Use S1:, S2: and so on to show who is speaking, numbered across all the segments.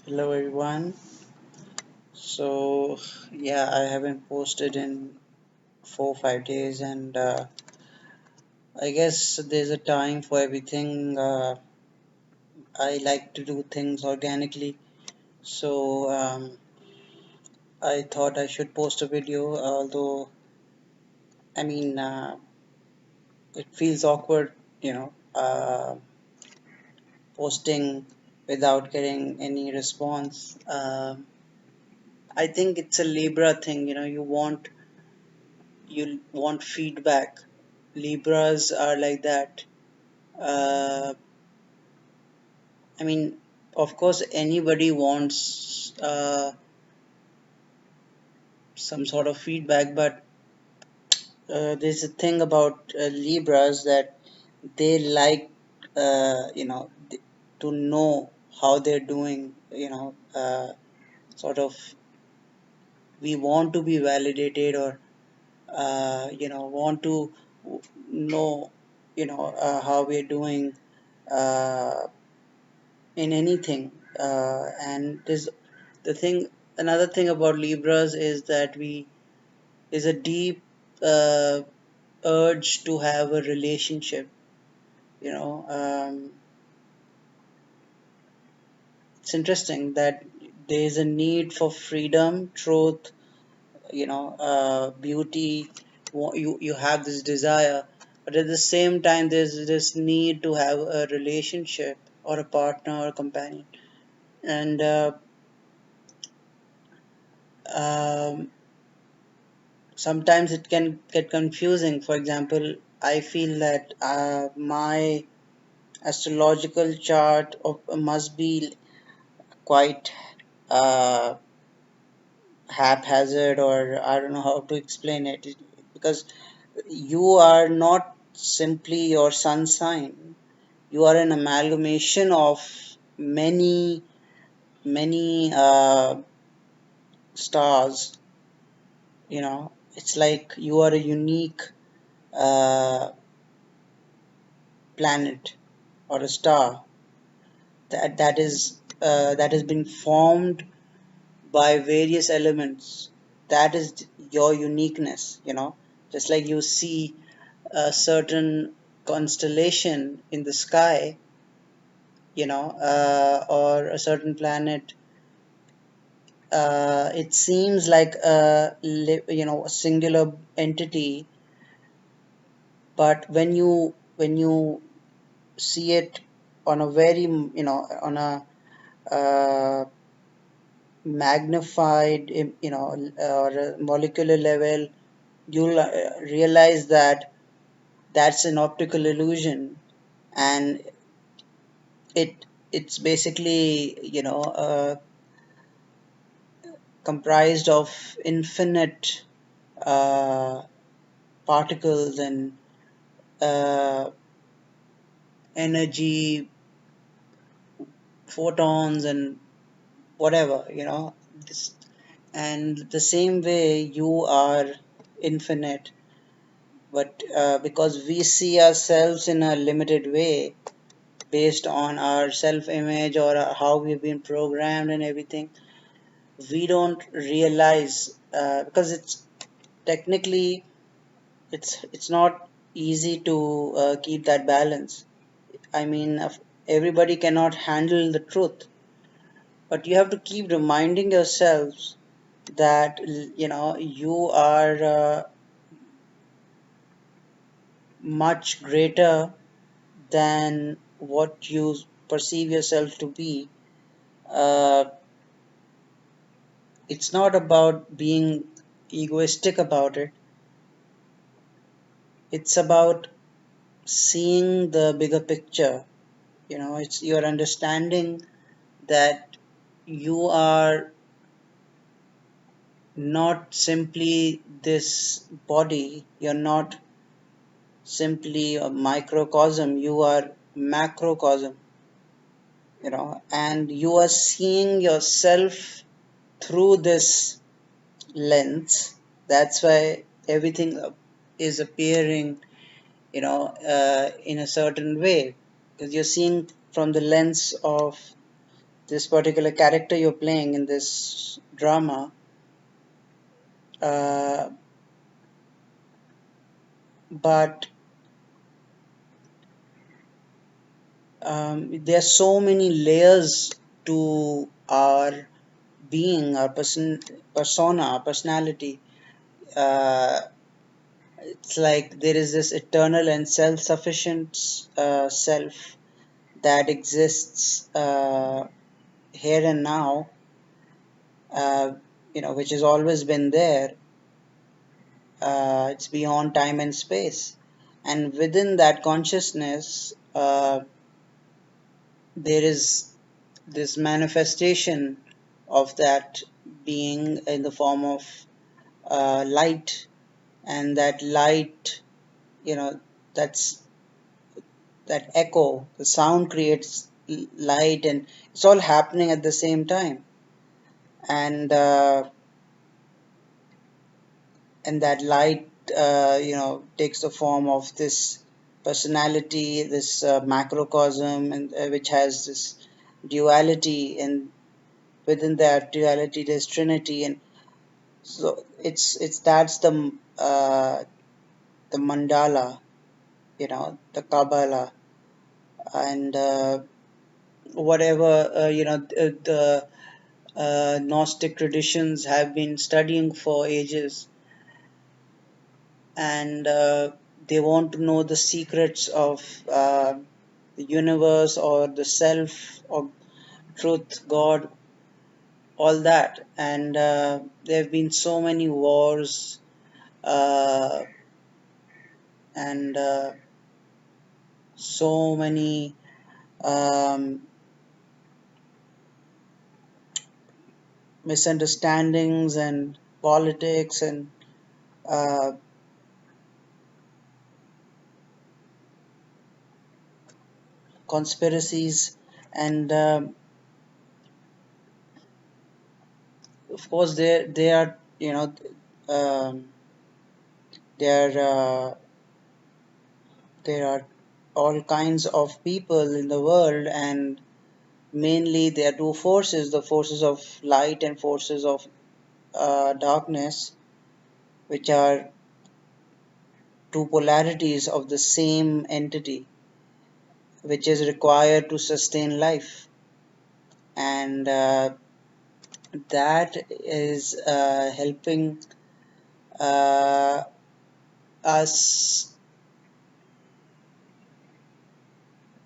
S1: Hello everyone. So yeah, I haven't posted in 4 5 days, and I guess there's a time for everything. I like to do things organically, so I thought I should post a video. Although I mean, it feels awkward, posting without getting any response. I think it's a Libra thing. You want feedback. Libras are like that. Uh, I mean, of course, anybody wants some sort of feedback, but there's a thing about Libras that they like, to know how they're doing. Sort of, we want to be validated, or want to know, how we're doing uh, in anything. And there's the thing Another thing about Libras is that we is a deep uh, urge to have a relationship. It's interesting that there is a need for freedom, truth, beauty. You have this desire, but at the same time there's this need to have a relationship or a partner or a companion. And um, sometimes it can get confusing. For example, I feel that my astrological chart must be quite uh, haphazard, or I don't know how to explain it, because you are not simply your sun sign. You are an amalgamation of many, many stars. It's like you are a unique uh, planet or a star that has been formed by various elements. That is your uniqueness. Just like you see a certain constellation in the sky, or a certain planet. It seems like a singular entity, but when you see it on a very, on a uh, magnified, or a molecular level, you'll realize that that's an optical illusion. And it's basically, comprised of infinite uh, particles and uh, energy, photons, and whatever, this. And the same way you are infinite, but because we see ourselves in a limited way, based on our self image, or how we've been programmed and everything, we don't realize, because technically it's not easy to keep that balance. I mean, everybody cannot handle the truth, but you have to keep reminding yourselves that you are much greater than what you perceive yourself to be. uh, it's not about being egoistic about it. It's about seeing the bigger picture. It's your understanding that you are not simply this body. You're not simply a microcosm. You are macrocosm. And you are seeing yourself through this lens. That's why everything is appearing, in a certain way, because you're seeing from the lens of this particular character you're playing in this drama, uh, but there are so many layers to our being, our persona, our personality. Uh, it's like there is this eternal and self-sufficient self that exists here and now, uh, which has always been there. It's beyond time and space, and within that consciousness, there is this manifestation of that being in the form of light, and that light, you know, that's that echo, the sound creates light, and it's all happening at the same time. And uh, and that light, takes the form of this personality, this macrocosm, and which has this duality, and within that duality there's trinity. And so it's that's the mandala, the Kabbalah, and whatever the Gnostic traditions have been studying for ages, and they want to know the secrets of the universe, or the self, or truth, God, all that. And there have been so many wars, uh, and so many um, misunderstandings, and politics, and uh, conspiracies. And of course, they are, um, there there are all kinds of people in the world, and mainly there are two forces: the forces of light and forces of darkness, which are two polarities of the same entity, which is required to sustain life. And that is helping uh, us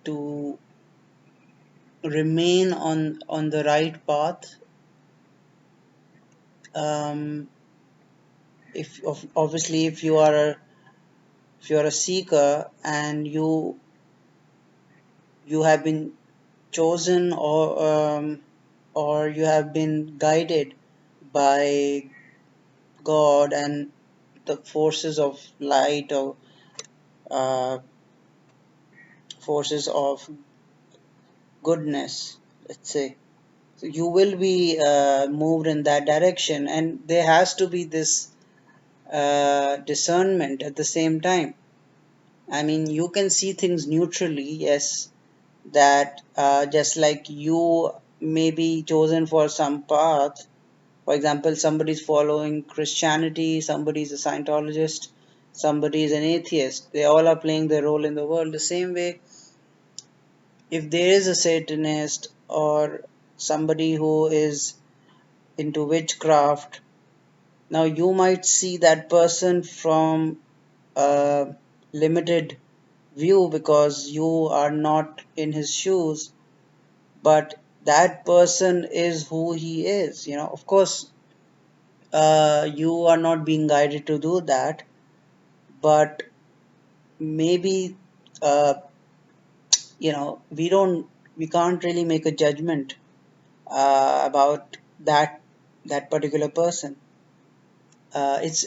S1: to remain on the right path. um, if obviously, if you are a seeker, and you have been chosen, or you have been guided by God and the forces of light, or uh, forces of goodness, let's say. So you will be moved in that direction, and there has to be this discernment at the same time. I mean, you can see things neutrally, yes, that just like you may be chosen for some path. For example, somebody's following Christianity, somebody's a Scientologist, somebody is an atheist. They all are playing their role in the world. The same way, if there is a Satanist, or somebody who is into witchcraft, now you might see that person from a limited view, because you are not in his shoes, but that person is who he is. Of course, you are not being guided to do that, but maybe, uh, we can't really make a judgment about that particular person. It's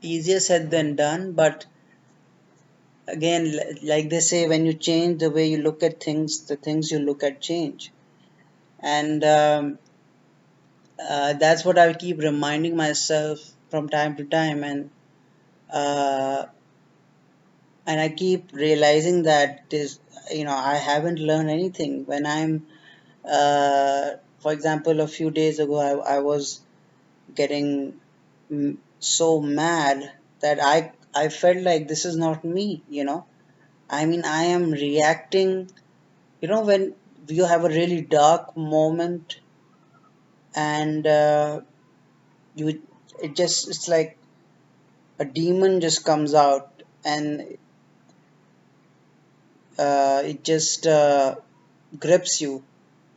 S1: easier said than done, but again, like they say, when you change the way you look at things, the things you look at change. And that's what I keep reminding myself from time to time. And uh, and I keep realizing that this, I haven't learned anything. When I'm, for example, a few days ago, I was getting so mad that I felt like this is not me. I mean, I am reacting, when you have a really dark moment and you, it's like a demon just comes out and it just grips you.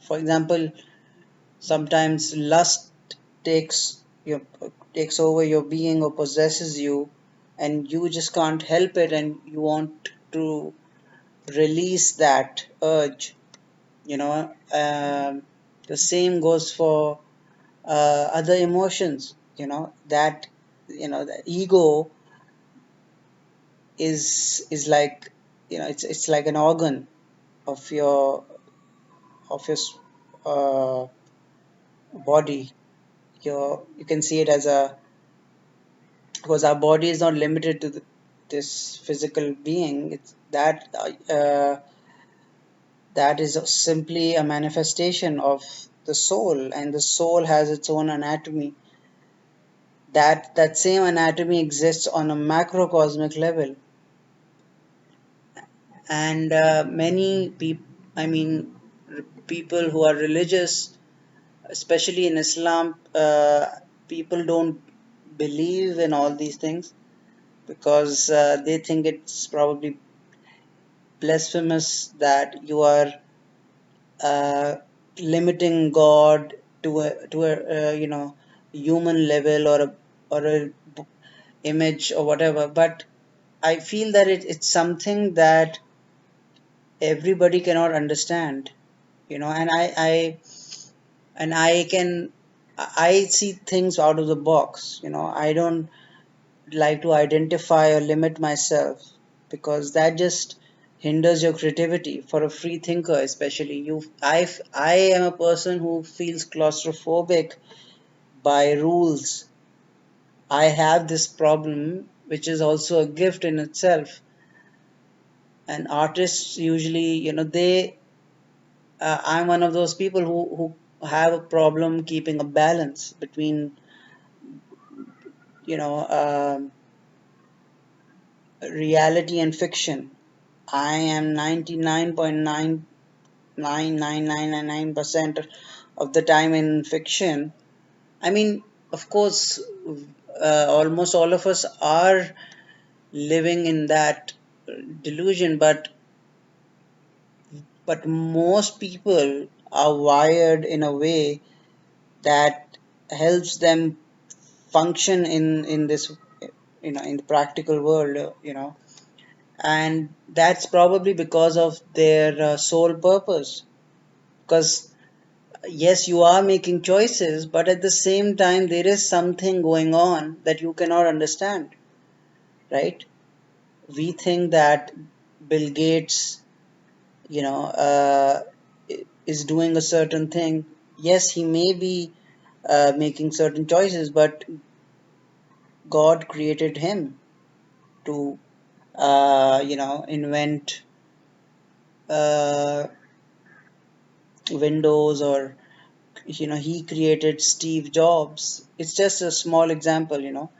S1: For example, sometimes lust takes your takes over your being or possesses you, and you just can't help it, and you want to release that urge. You know, the same goes for other emotions. That the ego is like, it's like an organ of your body. You can see it as a, because our body is not limited to this physical being. It's that is simply a manifestation of the soul, and the soul has its own anatomy. That same anatomy exists on a macrocosmic level, and many people, I mean, people who are religious, especially in Islam, people don't believe in all these things because they think it's probably blasphemous that you are uh, limiting God to a human level, or a image or whatever. But I feel that it's something that everybody cannot understand, and I see things out of the box. I don't like to identify or limit myself, because that just hinders your creativity. For a free thinker, especially, I am a person who feels claustrophobic by rules. I have this problem, which is also a gift in itself. And artists usually, I'm one of those people who have a problem keeping a balance between, you know um, reality and fiction. I am 99.99999% of the time in fiction. I mean, of course, almost all of us are living in that delusion, but most people are wired in a way that helps them function in this, in the practical world, and that's probably because of their sole purpose. Because yes, you are making choices, but at the same time there is something going on that you cannot understand, right? We think that Bill Gates, you know uh, is doing a certain thing. Yes, he may be making certain choices, but God created him to invent uh, Windows, or he created Steve Jobs. It's just a small example,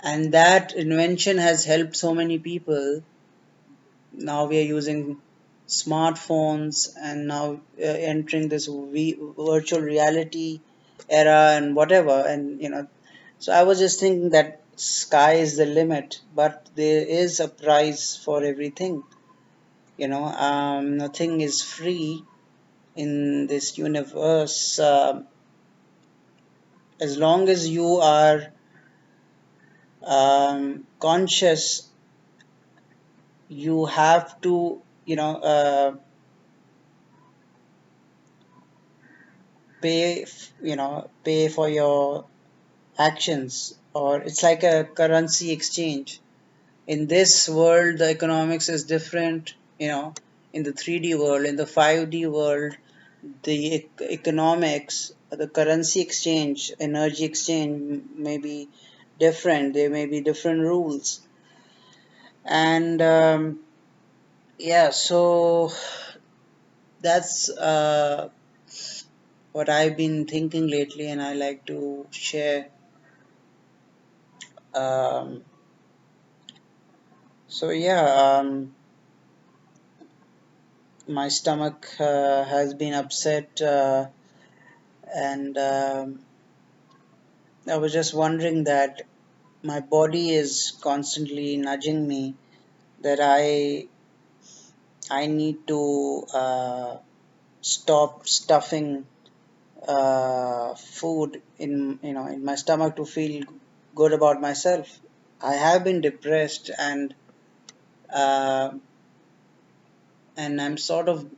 S1: and that invention has helped so many people. Now we are using smartphones, and now entering this virtual reality era and whatever, and so I was just thinking that sky is the limit, but there is a price for everything. Nothing is free in this universe. As long as you are conscious, you have to pay for your actions, or it's like a currency exchange. In this world, the economics is different. In the 3D world, in the 5D world, the economics, the currency exchange, energy exchange may be different. There may be different rules, And yeah, so that's what I've been thinking lately, and I like to share. Um, so yeah, my stomach has been upset, and I was just wondering that my body is constantly nudging me that I need to stop stuffing food in in my stomach to feel good about myself. I have been depressed, uh, and I'm sort of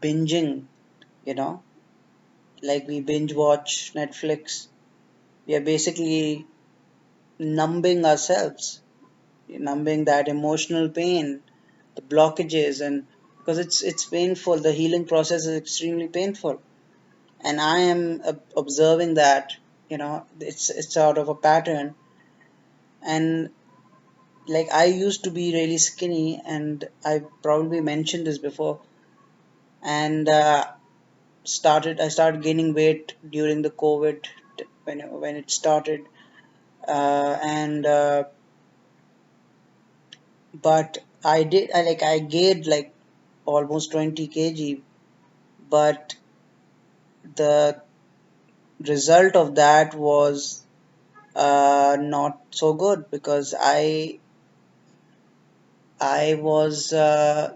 S1: binging, you know, like we binge watch Netflix. We are basically numbing ourselves, numbing that emotional pain, the blockages, and because it's painful. The healing process is extremely painful, and I am observing that it's out of a pattern. And like I used to be really skinny, and I probably mentioned this before, and I started gaining weight during the COVID when it started, and but I gained like almost 20 kg, but the result of that was not so good because I was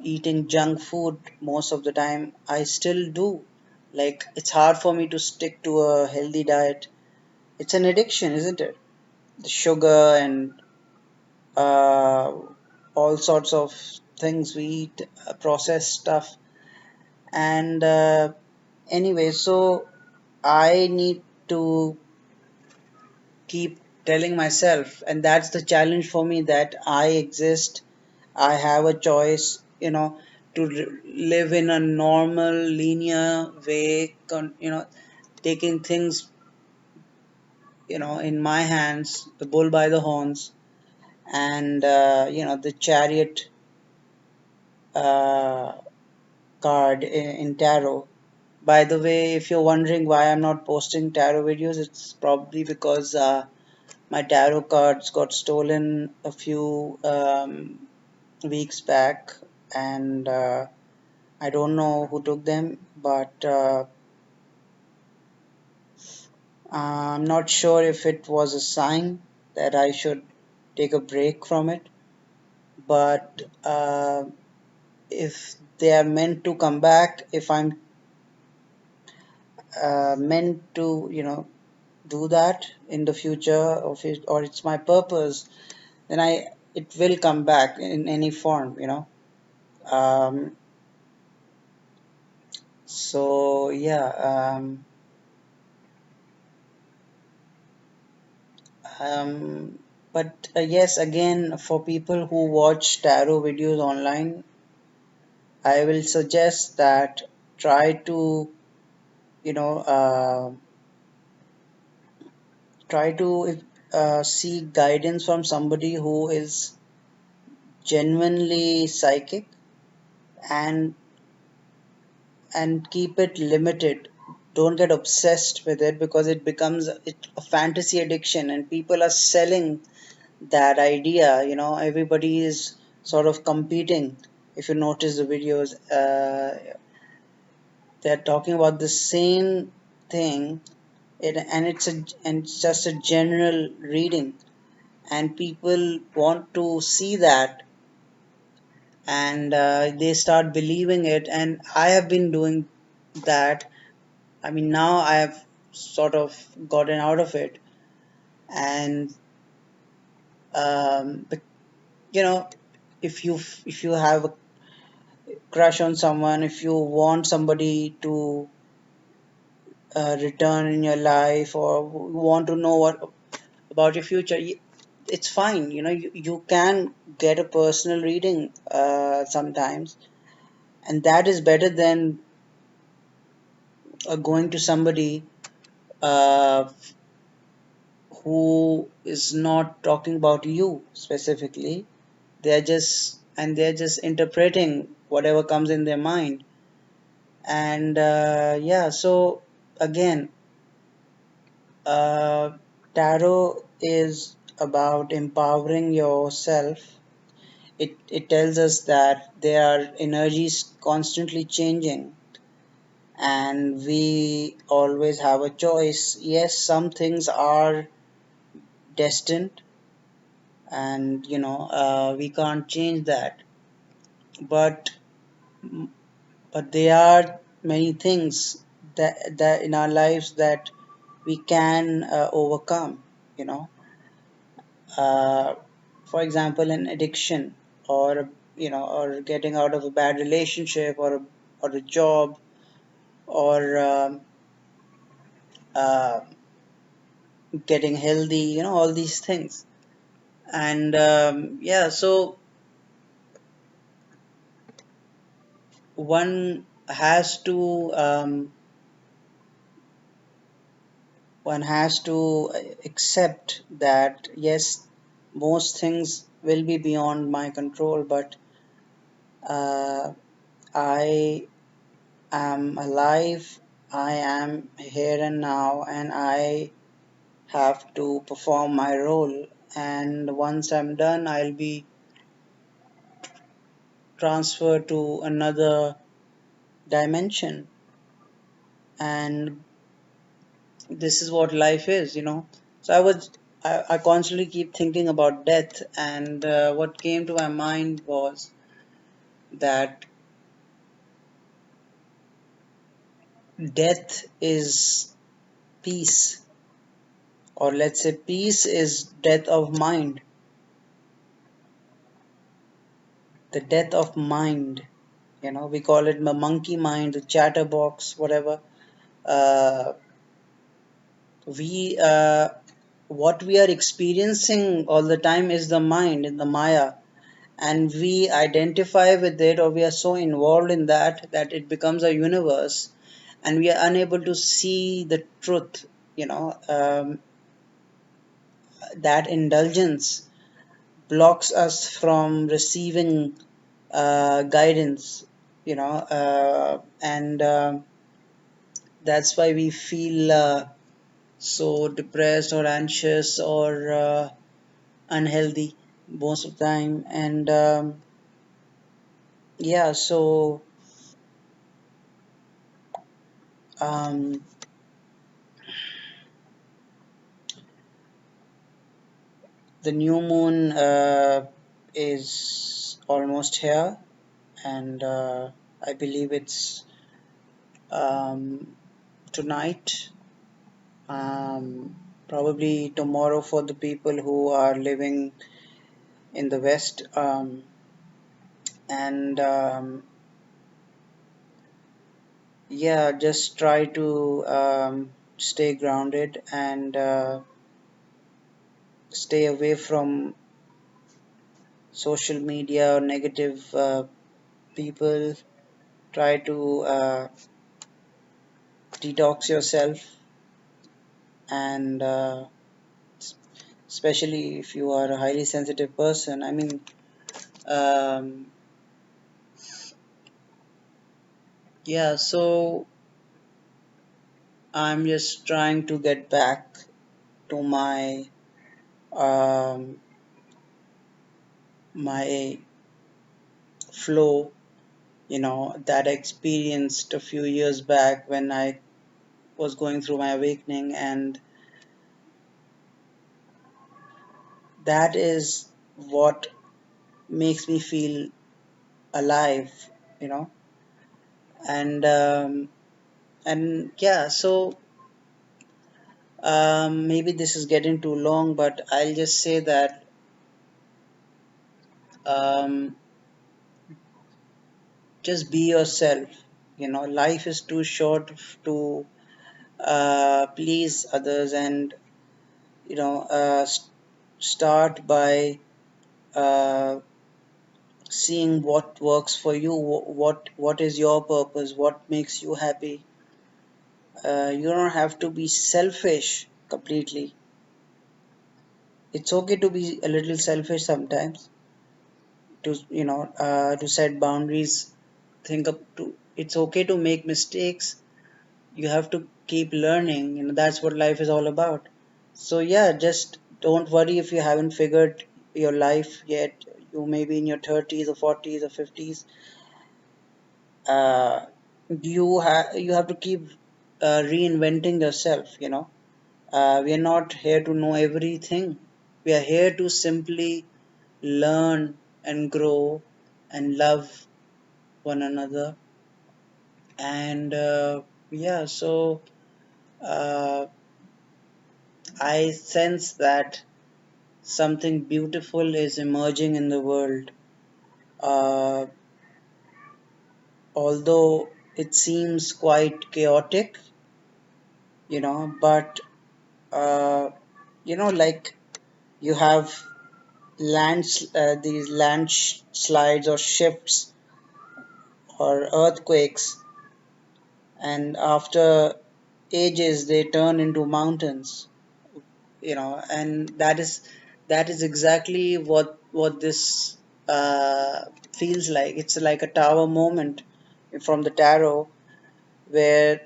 S1: eating junk food most of the time. I still do. Like it's hard for me to stick to a healthy diet. It's an addiction, isn't it? The sugar and uh, all sorts of things we eat, processed stuff. And anyway, so I need to keep telling myself, and that's the challenge for me, that I exist, I have a choice, to live in a normal, linear way, taking things, in my hands, the bull by the horns, and, the chariot uh, card in tarot. By the way, if you're wondering why I'm not posting tarot videos, it's probably because my tarot cards got stolen a few weeks back, and I don't know who took them, but I'm not sure if it was a sign that I should take a break from it. But if they are meant to come back, if I'm meant to, do that in the future, or it's my purpose, then it will come back in any form, Um, so yeah, um, but yes, again, for people who watch tarot videos online, I will suggest that try to, you know, try to seek guidance from somebody who is genuinely psychic, and keep it limited. Don't get obsessed with it because it becomes a fantasy addiction, and people are selling that idea. Everybody is sort of competing. If you notice the videos, they're talking about the same thing, and it's just a general reading, and people want to see that, and they start believing it, and I have been doing that. I mean, now I have sort of gotten out of it, and but you know, if you have a crush on someone, if you want somebody to return in your life, or want to know what about your future, it's fine. You can get a personal reading sometimes, and that is better than going to somebody uh, who is not talking about you specifically. they're just interpreting whatever comes in their mind. And yeah, so again, uh, tarot is about empowering yourself. It tells us that there are energies constantly changing, and we always have a choice. Yes, some things are destined, and we can't change that. But there are many things that in our lives that we can overcome. You know, uh, for example, an addiction, or or getting out of a bad relationship, or a job, or uh, getting healthy. All these things. And yeah, so one has to accept that yes, most things will be beyond my control, but uh, I am alive. I am here and now, and I have to perform my role. And once I'm done, I'll be transferred to another dimension. And this is what life is. So I constantly keep thinking about death, and what came to my mind was that death is peace, or let's say peace is death of mind, the death of mind. We call it the monkey mind, the chatterbox, whatever. Uh, we What we are experiencing all the time is the mind, in the Maya, and we identify with it, or we are so involved in that it becomes a universe, and we are unable to see the truth. That indulgence blocks us from receiving guidance. And that's why we feel so depressed or anxious or unhealthy most of the time. And yeah, so um, the new moon is almost here, and I believe it's um, tonight, probably tomorrow for the people who are living in the West. And yeah, just try to stay grounded, and stay away from social media or negative people. Try to detox yourself, and especially if you are a highly sensitive person. I mean, um, yeah, so I'm just trying to get back to um, my flow, that I experienced a few years back when I was going through my awakening, and that is what makes me feel alive, you know. And yeah, so maybe this is getting too long, but I'll just say that um, just be yourself. Life is too short to please others, and start by uh, seeing what works for you. What is your purpose? What makes you happy? You don't have to be selfish completely. It's okay to be a little selfish sometimes, to to set boundaries. Think up to It's okay to make mistakes. You have to keep learning. That's what life is all about. So yeah, just don't worry if you haven't figured your life yet. You may be in your 30s or 40s or 50s. uh, you have to keep reinventing yourself. We are not here to know everything. We are here to simply learn and grow and love one another. And yeah, so uh, I sense that something beautiful is emerging in the world. Uh, Although it seems quite chaotic, but uh, like you have these landslides or shifts or earthquakes, and after ages they turn into mountains. And that is exactly what this feels like. It's like a tower moment from the tarot, where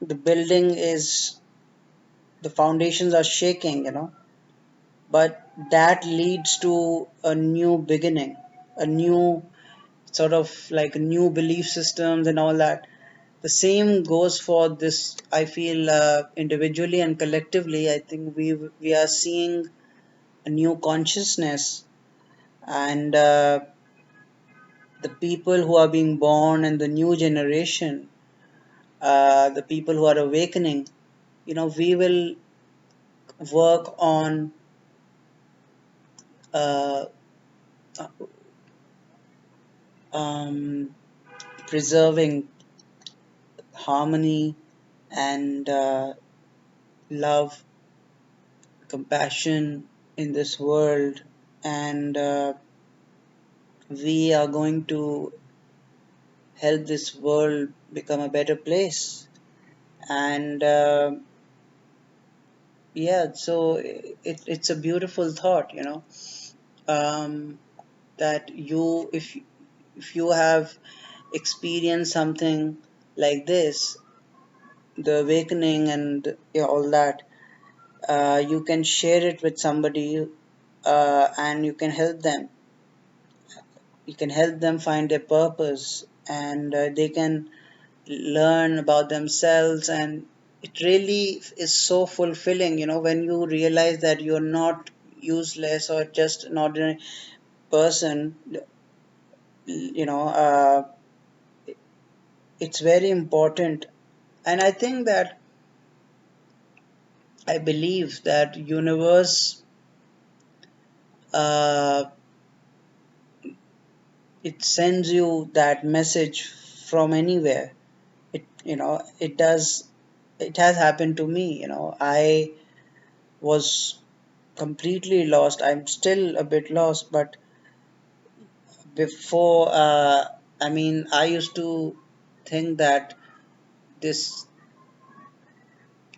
S1: the building is the foundations are shaking, but that leads to a new beginning, a new sort of like new belief systems and all that. The same goes for this. I feel individually and collectively, I think we are seeing a new consciousness. And the people who are being born and the new generation, the people who are awakening, we will work on uh, um, preserving harmony and love, compassion in this world. And we are going to help this world become a better place. And yeah, so it's a beautiful thought, um, that if you have experienced something like this, the awakening and all that, you can share it with somebody, and you can help them find their purpose, and they can learn about themselves. And it really is so fulfilling, when you realize that you're not useless or just an ordinary person. It's very important. And I think that I believe that universe, uh, it sends you that message from anywhere. It has happened to me. I was completely lost. I'm still a bit lost, but before, I mean, I used to think that this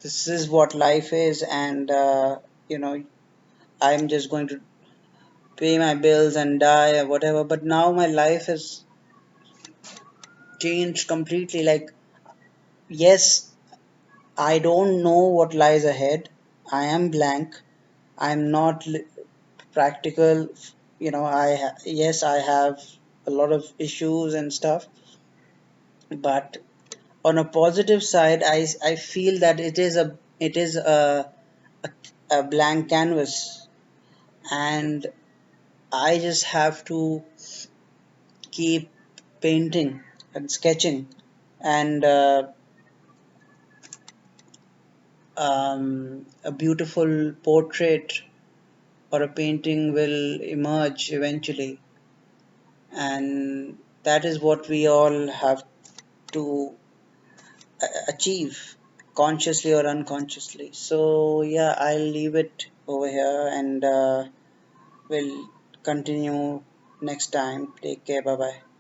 S1: this is what life is, and you know I'm just going to pay my bills and die or whatever. But now my life has changed completely. Like, yes, I don't know what lies ahead. I am blank. I'm not practical. Yes, I have a lot of issues and stuff, but on a positive side, I feel that a, a blank canvas, and I just have to keep painting and sketching, and a beautiful portrait or a painting will emerge eventually. And that is what we all have to achieve, consciously or unconsciously. So yeah, I'll leave it over here, and we'll continue next time. Take care. Bye bye.